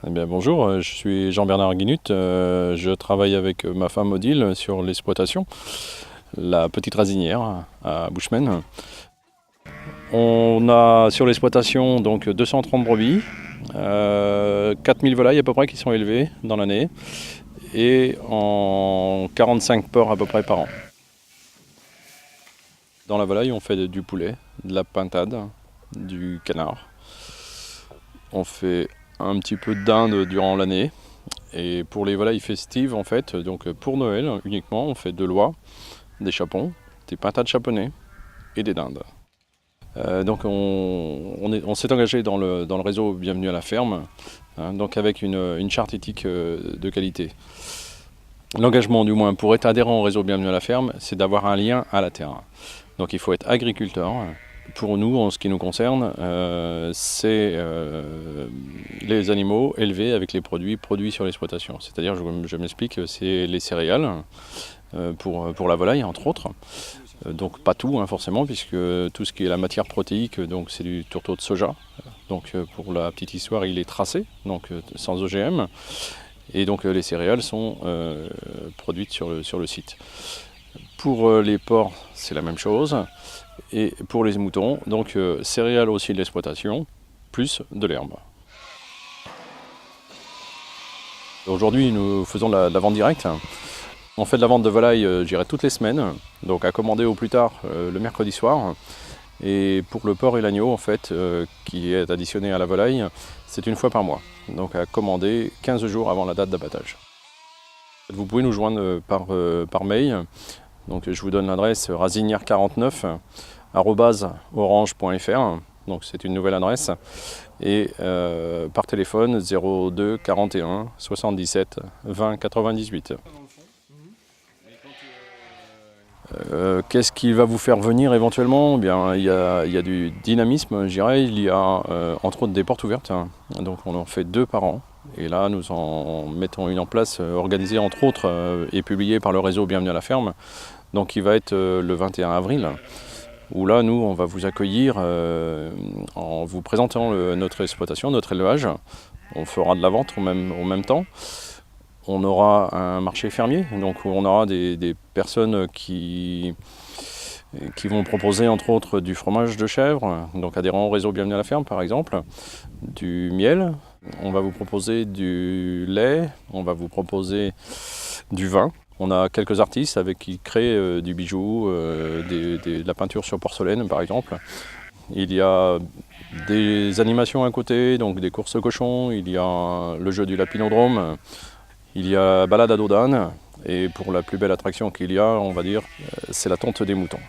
Eh bien, bonjour, je suis Jean-Bernard Guinut, je travaille avec ma femme Odile sur l'exploitation, la petite rasinière à Bushman. On a sur l'exploitation donc 230 brebis, 4000 volailles à peu près qui sont élevées dans l'année et en 45 porcs à peu près par an. Dans la volaille, on fait du poulet, de la pintade, du canard. On fait un petit peu de dinde durant l'année. Et pour les volailles festives, en fait, donc pour Noël uniquement, on fait de l'oie, des chapons, des pintades chaponnées et des dindes. Donc on s'est engagé dans le réseau Bienvenue à la ferme, hein, donc avec une charte éthique de qualité. L'engagement, du moins, pour être adhérent au réseau Bienvenue à la ferme, c'est d'avoir un lien à la terre. Donc il faut être agriculteur. Pour nous, en ce qui nous concerne, c'est les animaux élevés avec les produits sur l'exploitation. C'est-à-dire, je m'explique, c'est les céréales pour la volaille, entre autres. Donc pas tout, hein, forcément, puisque tout ce qui est la matière protéique, donc c'est du tourteau de soja. Donc pour la petite histoire, il est tracé, donc sans OGM. Et donc les céréales sont produites sur le site. Pour les porcs, c'est la même chose. Et pour les moutons, donc céréales aussi de l'exploitation, plus de l'herbe. Aujourd'hui, nous faisons la vente directe. On fait de la vente de volailles, toutes les semaines, donc à commander au plus tard le mercredi soir. Et pour le porc et l'agneau, en fait, qui est additionné à la volaille, c'est une fois par mois. Donc à commander 15 jours avant la date d'abattage. Vous pouvez nous joindre par mail. Donc je vous donne l'adresse rasinière49@orange.fr. Donc c'est une nouvelle adresse. Et par téléphone 02 41 77 20 98. Qu'est-ce qui va vous faire venir éventuellement? Eh bien, il y a du dynamisme, je dirais. Il y a entre autres des portes ouvertes. Donc on en fait 2 par an. Et là, nous en mettons une en place, organisée entre autres et publiée par le réseau Bienvenue à la ferme. Donc il va être le 21 avril, où là, nous, on va vous accueillir en vous présentant notre exploitation, notre élevage. On fera de la vente au même temps. On aura un marché fermier, donc on aura des personnes qui vont proposer entre autres du fromage de chèvre, donc adhérents au réseau Bienvenue à la ferme par exemple, du miel, on va vous proposer du lait, on va vous proposer du vin. On a quelques artistes avec qui créent du bijou, de la peinture sur porcelaine par exemple. Il y a des animations à côté, donc des courses cochons, il y a le jeu du lapinodrome. Il y a balade à dos d'âne, et pour la plus belle attraction qu'il y a, on va dire, c'est la tonte des moutons.